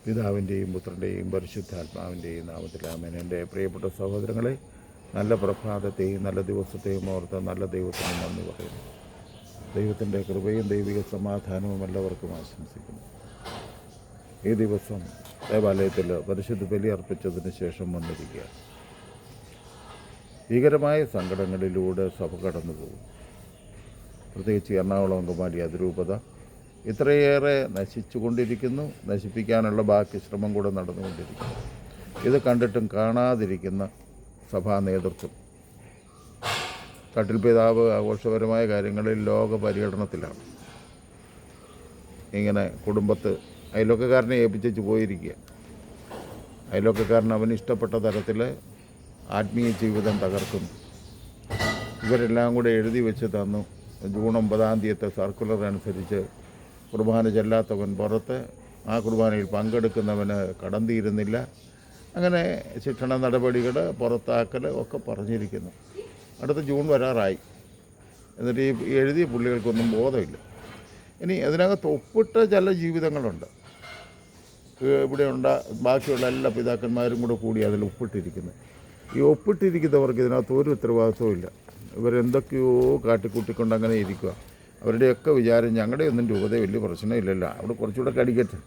പിതാവിൻ്റെയും പുത്രൻ്റെയും പരിശുദ്ധാത്മാവിൻ്റെയും നാമത്തിൽ ആമേൻ. എൻ്റെ പ്രിയപ്പെട്ട സഹോദരങ്ങളെ, നല്ല പ്രഭാതത്തെയും നല്ല ദിവസത്തെയും ഓർത്ത് നല്ല ദൈവത്തിന് നന്ദി പറയുന്നു. ദൈവത്തിൻ്റെ കൃപയും ദൈവിക സമാധാനവും എല്ലാവർക്കും ആശംസിക്കുന്നു. ഈ ദിവസം ദേവാലയത്തിൽ പരിശുദ്ധ ബലി അർപ്പിച്ചതിന് ശേഷം വന്നിരിക്കുക. ഭീകരമായ സങ്കടങ്ങളിലൂടെ സഭ കടന്നു പോകും. പ്രത്യേകിച്ച് എറണാകുളം അങ്കമാലി അതിരൂപത ഇത്രയേറെ നശിച്ചുകൊണ്ടിരിക്കുന്നു. നശിപ്പിക്കാനുള്ള ബാക്കി ശ്രമം കൂടെ നടന്നുകൊണ്ടിരിക്കുന്നു. ഇത് കണ്ടിട്ടും കാണാതിരിക്കുന്ന സഭാ നേതൃത്വം. കട്ടിൽ പിതാവ് ആഘോഷപരമായ കാര്യങ്ങളിൽ ലോക പര്യടനത്തിലാണ്. ഇങ്ങനെ കുടുംബത്ത് അയൽവക്കക്കാരനെ ഏൽപ്പിച്ചു പോയിരിക്കുക. അയൽവക്കക്കാരൻ അവന് ഇഷ്ടപ്പെട്ട തരത്തിൽ ആത്മീയ ജീവിതം തകർക്കുന്നു. ഇവരെല്ലാം കൂടെ എഴുതി വെച്ച് തന്നു. ജൂൺ 9 സർക്കുലർ അനുസരിച്ച് കുർബാന ചെല്ലാത്തവൻ പുറത്ത്, ആ കുർബാനയിൽ പങ്കെടുക്കുന്നവന് കടം തീരുന്നില്ല. അങ്ങനെ ശിക്ഷണ നടപടികൾ, പുറത്താക്കൽ ഒക്കെ പറഞ്ഞിരിക്കുന്നു. അടുത്ത ജൂൺ വരാറായി. എന്നിട്ട് ഈ എഴുതിയ പുള്ളികൾക്കൊന്നും ബോധമില്ല. ഇനി അതിനകത്ത് ഒപ്പിട്ട ചില ജീവിതങ്ങളുണ്ട്. ഇവിടെ ബാക്കിയുള്ള എല്ലാ പിതാക്കന്മാരും കൂടി അതിൽ ഒപ്പിട്ടിരിക്കുന്നു. ഈ ഒപ്പിട്ടിരിക്കുന്നവർക്ക് ഇതിനകത്ത് ഒരു ഉത്തരവാദിത്വവും ഇല്ല. ഇവരെന്തൊക്കെയോ കാട്ടിക്കൂട്ടിക്കൊണ്ട് അങ്ങനെ ഇരിക്കുക. അവരുടെയൊക്കെ വിചാരം ഞങ്ങളുടെ ഒന്നും രൂപത വലിയ പ്രശ്നമില്ലല്ലോ, അവിടെ കുറച്ചുകൂടെ കടിക്കട്ടെ,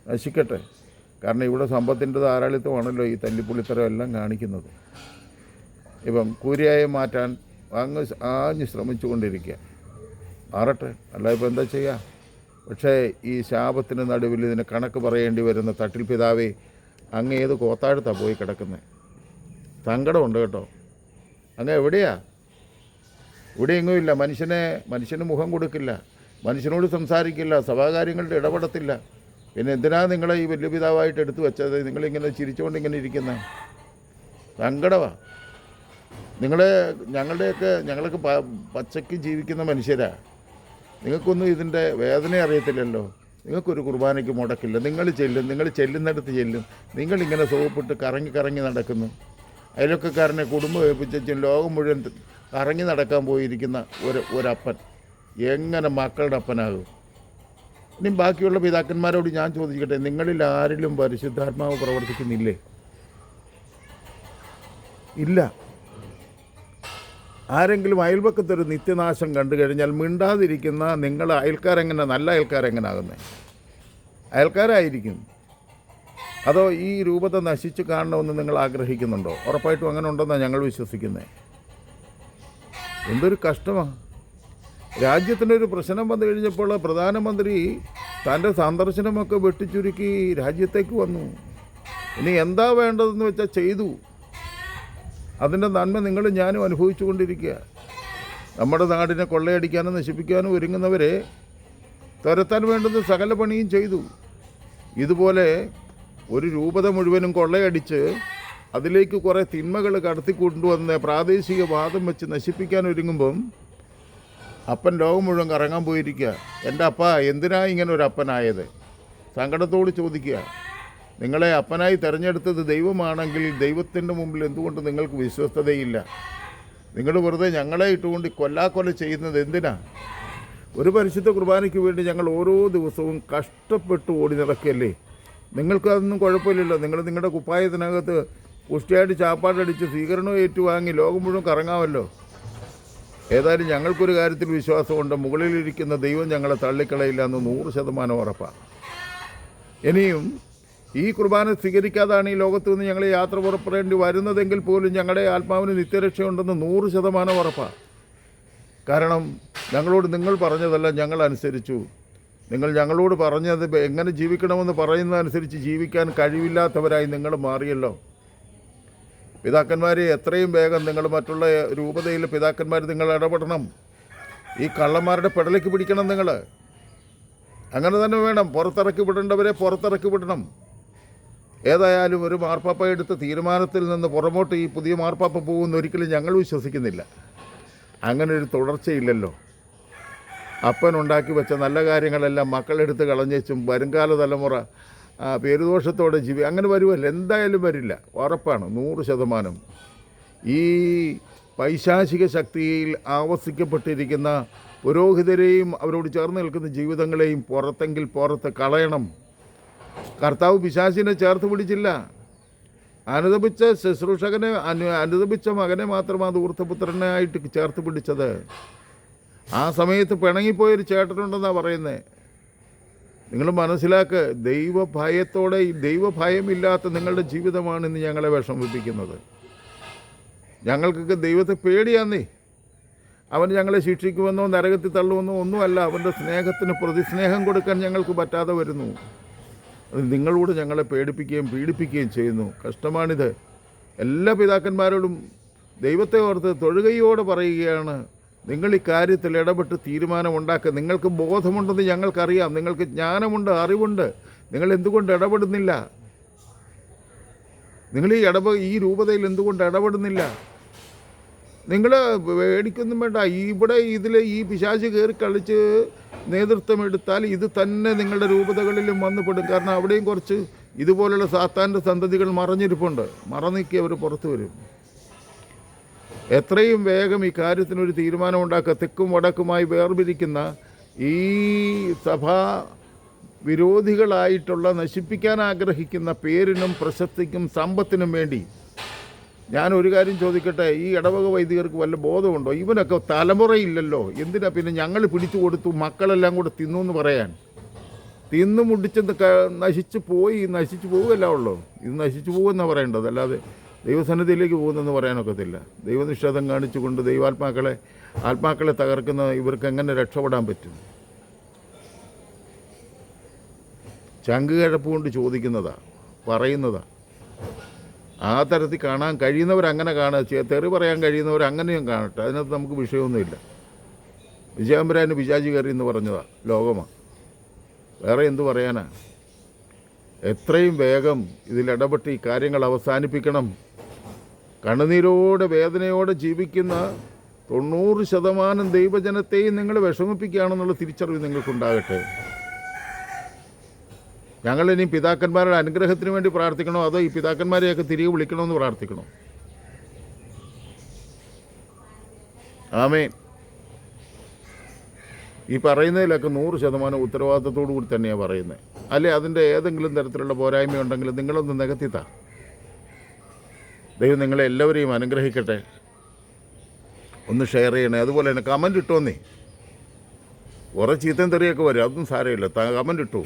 നശിക്കട്ടെ. കാരണം ഇവിടെ സമ്പത്തിൻ്റെ ധാരാളിത്തമാണല്ലോ ഈ തല്ലിപ്പുള്ളിത്തരം എല്ലാം കാണിക്കുന്നത്. ഇപ്പം കൂരിയായെ മാറ്റാൻ ആഞ്ഞ് ശ്രമിച്ചുകൊണ്ടിരിക്കുക. മാറട്ടെ, അല്ല ഇപ്പം എന്താ ചെയ്യുക? പക്ഷേ ഈ ശാപത്തിന് നടുവിൽ ഇതിന് കണക്ക് പറയേണ്ടി വരുന്ന തട്ടിൽ പിതാവേ, അങ്ങ് ഏത് കോത്താഴത്താണ് പോയി കിടക്കുന്നത്? സങ്കടമുണ്ട് കേട്ടോ. അങ്ങ് എവിടെയാ? ഇവിടെ എങ്ങുമില്ല. മനുഷ്യന് മുഖം കൊടുക്കില്ല, മനുഷ്യനോട് സംസാരിക്കില്ല, സഭാകാര്യങ്ങളുടെ ഇടപെടത്തില്ല. പിന്നെ എന്തിനാണ് നിങ്ങളെ ഈ വലിയ പിതാവായിട്ട് എടുത്തു വെച്ചത്? നിങ്ങളിങ്ങനെ ചിരിച്ചുകൊണ്ട് ഇങ്ങനെ ഇരിക്കുന്നത് സങ്കടമാണ്. ഞങ്ങളൊക്കെ പച്ചയ്ക്ക് ജീവിക്കുന്ന മനുഷ്യരാണ്. നിങ്ങൾക്കൊന്നും ഇതിൻ്റെ വേദന അറിയത്തില്ലല്ലോ. നിങ്ങൾക്കൊരു കുർബാനയ്ക്ക് മുടക്കില്ല. നിങ്ങൾ ചെല്ലുന്നിടത്ത് ചെല്ലും. നിങ്ങളിങ്ങനെ സോപ്പിട്ട് കറങ്ങി നടക്കുന്നു. അയൽവക്കക്കാരനെ കുടുംബം ഏൽപ്പിച്ചും ലോകം മുഴുവൻ കറങ്ങി നടക്കാൻ പോയിരിക്കുന്ന ഒരപ്പൻ എങ്ങനെ മക്കളുടെ അപ്പനാകും? ഇനി ബാക്കിയുള്ള പിതാക്കന്മാരോട് ഞാൻ ചോദിക്കട്ടെ, നിങ്ങളിൽ ആരിലും പരിശുദ്ധാത്മാവ് പ്രവർത്തിക്കുന്നില്ലേ? ഇല്ല. ആരെങ്കിലും അയൽവക്കത്തൊരു നിത്യനാശം കണ്ടു കഴിഞ്ഞാൽ മിണ്ടാതിരിക്കുന്ന നിങ്ങൾ നല്ല അയൽക്കാരെങ്ങനാകുന്നത്? അയൽക്കാരായിരിക്കും. അതോ ഈ രൂപത നശിച്ച് കാണണമെന്ന് നിങ്ങൾ ആഗ്രഹിക്കുന്നുണ്ടോ? ഉറപ്പായിട്ടും അങ്ങനെ ഉണ്ടെന്നാണ് ഞങ്ങൾ വിശ്വസിക്കുന്നത്. എന്തൊരു കഷ്ടമാണ്. രാജ്യത്തിനൊരു പ്രശ്നം വന്നു കഴിഞ്ഞപ്പോൾ പ്രധാനമന്ത്രി തൻ്റെ സന്ദർശനമൊക്കെ വെട്ടിച്ചുരുക്കി രാജ്യത്തേക്ക് വന്നു. ഇനി എന്താ വേണ്ടതെന്ന് വെച്ചാൽ ചെയ്തു. അതിൻ്റെ നന്മ നിങ്ങളും ഞാനും അനുഭവിച്ചു കൊണ്ടിരിക്കുക. നമ്മുടെ നാടിനെ കൊള്ളയടിക്കാനും നശിപ്പിക്കാനും ഒരുങ്ങുന്നവരെ തുരത്താൻ വേണ്ടുന്ന സകല പണിയും ചെയ്തു. ഇതുപോലെ ഒരു രൂപത മുഴുവനും കൊള്ളയടിച്ച് അതിലേക്ക് കുറേ തിന്മകൾ കടത്തിക്കൊണ്ടുവന്ന് പ്രാദേശിക വാദം വെച്ച് നശിപ്പിക്കാൻ ഒരുങ്ങുമ്പം അപ്പൻ ലോകം മുഴുവൻ കറങ്ങാൻ പോയിരിക്കുക. എൻ്റെ അപ്പ എന്തിനാ ഇങ്ങനെ ഒരു അപ്പനായത്? സങ്കടത്തോട് ചോദിക്കുക. നിങ്ങളെ അപ്പനായി തിരഞ്ഞെടുത്തത് ദൈവമാണെങ്കിൽ ദൈവത്തിൻ്റെ മുമ്പിൽ എന്തുകൊണ്ട് നിങ്ങൾക്ക് വിശ്വസ്തതയില്ല? നിങ്ങൾ വെറുതെ ഞങ്ങളെ ഇട്ടുകൊണ്ട് കൊല്ലാക്കൊല ചെയ്യുന്നത് എന്തിനാ? ഒരു പരിശുദ്ധ കുർബാനയ്ക്ക് വേണ്ടി ഞങ്ങൾ ഓരോ ദിവസവും കഷ്ടപ്പെട്ട് ഓടി നടക്കുകയല്ലേ? നിങ്ങൾക്കതൊന്നും കുഴപ്പമില്ലല്ലോ. നിങ്ങളുടെ കുപ്പായത്തിനകത്ത് പുഷ്ടിയായിട്ട് ചാപ്പാടടിച്ച് സ്വീകരണം ഏറ്റുവാങ്ങി ലോകം മുഴുവൻ കറങ്ങാമല്ലോ. ഏതായാലും ഞങ്ങൾക്കൊരു കാര്യത്തിൽ വിശ്വാസമുണ്ട്, മുകളിലിരിക്കുന്ന ദൈവം ഞങ്ങളെ തള്ളിക്കളയില്ല എന്ന് 100% ഉറപ്പാണ്. ഇനിയും ഈ കുർബാന സ്വീകരിക്കാതാണ് ഈ ലോകത്ത് നിന്ന് ഞങ്ങൾ യാത്ര പുറപ്പെടേണ്ടി വരുന്നതെങ്കിൽ പോലും ഞങ്ങളുടെ ആത്മാവിന് നിത്യരക്ഷയുണ്ടെന്ന് 100% ഉറപ്പാണ്. കാരണം നിങ്ങൾ പറഞ്ഞതല്ല ഞങ്ങൾ അനുസരിച്ചു. നിങ്ങൾ ഞങ്ങളോട് പറഞ്ഞത് എങ്ങനെ ജീവിക്കണമെന്ന് പറയുന്നതനുസരിച്ച് ജീവിക്കാൻ കഴിവില്ലാത്തവരായി നിങ്ങൾ മാറിയല്ലോ. പിതാക്കന്മാരെ എത്രയും വേഗം നിങ്ങൾ മറ്റുള്ള രൂപതയിലെ പിതാക്കന്മാർ നിങ്ങൾ ഇടപെടണം. ഈ കള്ളന്മാരുടെ പെടലേക്ക് പിടിക്കണം. നിങ്ങൾ അങ്ങനെ തന്നെ വേണം. പുറത്തിറക്കി വിടേണ്ടവരെ പുറത്തിറക്കി വിടണം. ഏതായാലും ഒരു മാർപ്പാപ്പ എടുത്ത തീരുമാനത്തിൽ നിന്ന് പുറമോട്ട് ഈ പുതിയ മാർപ്പാപ്പ പോകുമെന്ന് ഒരിക്കലും ഞങ്ങൾ വിശ്വസിക്കുന്നില്ല. അങ്ങനെ ഒരു തുടർച്ചയില്ലല്ലോ. അപ്പനുണ്ടാക്കി വെച്ച നല്ല കാര്യങ്ങളെല്ലാം മക്കളെടുത്ത് കളഞ്ഞേച്ചും വരുംകാല തലമുറ പേരുദോഷത്തോടെ അങ്ങനെ വരുമല്ലോ. എന്തായാലും വരില്ല, ഉറപ്പാണ് 100%. ഈ പൈശാചിക ശക്തിയിൽ ആവസിക്കപ്പെട്ടിരിക്കുന്ന പുരോഹിതരെയും അവരോട് ചേർന്ന് നിൽക്കുന്ന ജീവിതങ്ങളെയും പുറത്തെങ്കിൽ പുറത്ത് കളയണം. കർത്താവ് പിശാചിനെ ചേർത്ത് പിടിച്ചില്ല. അനുദപിച്ച ശുശ്രൂഷകനെ അനുദപിച്ച മകനെ മാത്രമാണ് ധൂർത്തപുത്രനായിട്ട് ചേർത്ത് പിടിച്ചത്. ആ സമയത്ത് പിണങ്ങിപ്പോയൊരു ചേട്ടനുണ്ടെന്നാണ് പറയുന്നത്. നിങ്ങൾ മനസ്സിലാക്കുക, ദൈവഭയത്തോടെ ദൈവഭയമില്ലാത്ത നിങ്ങളുടെ ജീവിതമാണ് ഇന്ന് ഞങ്ങളെ വിഷമിപ്പിക്കുന്നത്. ഞങ്ങൾക്കൊക്കെ ദൈവത്തെ പേടിയാന്നേ. അവൻ ഞങ്ങളെ ശിക്ഷിക്കുമെന്നോ നരകത്തിൽ തള്ളുമെന്നോ ഒന്നുമല്ല. അവൻ്റെ സ്നേഹത്തിന് പ്രതിസ്നേഹം കൊടുക്കാൻ ഞങ്ങൾക്ക് പറ്റാതെ വരുന്നു. അത് നിങ്ങളോട് ഞങ്ങളെ പേടിപ്പിക്കുകയും പീഡിപ്പിക്കുകയും ചെയ്യുന്നു. കഷ്ടമാണിത്. എല്ലാ പിതാക്കന്മാരോടും ദൈവത്തെ ഓർത്ത് തൊഴുകയോടെ പറയുകയാണ്, നിങ്ങൾ ഈ കാര്യത്തിൽ ഇടപെട്ട് തീരുമാനമുണ്ടാക്കുക. നിങ്ങൾക്ക് ബോധമുണ്ടെന്ന് ഞങ്ങൾക്കറിയാം, നിങ്ങൾക്ക് ജ്ഞാനമുണ്ട്, അറിവുണ്ട്. നിങ്ങൾ എന്തുകൊണ്ട് ഇടപെടുന്നില്ല? നിങ്ങൾ ഈ രൂപതയിൽ എന്തുകൊണ്ട് ഇടപെടുന്നില്ല? നിങ്ങൾ പേടിക്കൊന്നും വേണ്ട. ഈ പിശാച് കയറി കളിച്ച് നേതൃത്വം എടുത്താൽ ഇത് തന്നെ നിങ്ങളുടെ രൂപതകളിലും വന്നുപെടും. കാരണം അവിടെയും കുറച്ച് ഇതുപോലുള്ള സാത്താൻ്റെ സന്തതികൾ മറഞ്ഞിരിപ്പുണ്ട്. മറന്നീക്കി അവർ പുറത്തു വരും. എത്രയും വേഗം ഈ കാര്യത്തിനൊരു തീരുമാനമുണ്ടാക്കുക. തെക്കും വടക്കുമായി വേർപിരിക്കുന്ന ഈ സഭാ വിരോധികളായിട്ടുള്ള നശിപ്പിക്കാൻ ആഗ്രഹിക്കുന്ന പേരിനും പ്രശസ്തിക്കും സമ്പത്തിനും വേണ്ടി ഞാനൊരു കാര്യം ചോദിക്കട്ടെ, ഈ ഇടവക വൈദികർക്ക് വല്ല ബോധമുണ്ടോ? ഇവനൊക്കെ തലമുറയില്ലല്ലോ, എന്തിനാ പിന്നെ ഞങ്ങൾ പിടിച്ചു കൊടുത്തു മക്കളെല്ലാം കൂടെ തിന്നു എന്ന് പറയാൻ? തിന്നു മുടിച്ച് നശിച്ചു പോവുകയല്ല ഉള്ളൂ. ഇത് നശിച്ചു പോകുമെന്നാണ് പറയേണ്ടത്, അല്ലാതെ ദൈവസന്നിധിയിലേക്ക് പോകുന്നെന്ന് പറയാനൊക്കത്തില്ല. ദൈവനിഷേധം കാണിച്ചുകൊണ്ട് ആത്മാക്കളെ തകർക്കുന്ന ഇവർക്ക് എങ്ങനെ രക്ഷപ്പെടാൻ പറ്റും? ചങ്ക് കിഴപ്പ് കൊണ്ട് ചോദിക്കുന്നതാ, പറയുന്നതാ. ആ തരത്തിൽ കാണാൻ കഴിയുന്നവരങ്ങനെ കാണുക, തെറി പറയാൻ കഴിയുന്നവർ അങ്ങനെയും കാണട്ടെ. അതിനകത്ത് നമുക്ക് വിഷയമൊന്നുമില്ല. വിജയാമ്പരാന് പിശാചി കയറി എന്ന് പറഞ്ഞതാണ്, ലോകമാണ്. വേറെ എന്തു പറയാനാ? എത്രയും വേഗം ഇതിലിടപെട്ട് ഈ കാര്യങ്ങൾ അവസാനിപ്പിക്കണം. കണ്ണുനീരോടെ വേദനയോടെ ജീവിക്കുന്ന 90% ദൈവജനത്തെയും നിങ്ങൾ വിഷമിപ്പിക്കുകയാണെന്നുള്ള തിരിച്ചറിവ് നിങ്ങൾക്കുണ്ടാകട്ടെ. ഞങ്ങളിനി പിതാക്കന്മാരുടെ അനുഗ്രഹത്തിന് വേണ്ടി പ്രാർത്ഥിക്കണോ, അതോ ഈ പിതാക്കന്മാരെയൊക്കെ തിരികെ വിളിക്കണമെന്ന് പ്രാർത്ഥിക്കണോ? ആമേൻ. ഈ പറയുന്നതിലൊക്കെ 100% ഉത്തരവാദിത്തത്തോടു കൂടി തന്നെയാണ് പറയുന്നത്. അല്ലെ അതിൻ്റെ ഏതെങ്കിലും തരത്തിലുള്ള പോരായ്മയുണ്ടെങ്കിൽ നിങ്ങളൊന്ന് നികത്തിത്താ. ദൈവം നിങ്ങളെ എല്ലാവരെയും അനുഗ്രഹിക്കട്ടെ. ഒന്ന് ഷെയർ ചെയ്യണേ. അതുപോലെ തന്നെ കമൻ്റ് ഇട്ടോന്നേ. കുറേ ചീത്തയും തെറിയൊക്കെ വരും, അതൊന്നും സാരമില്ല. കമൻ്റ് ഇട്ടു.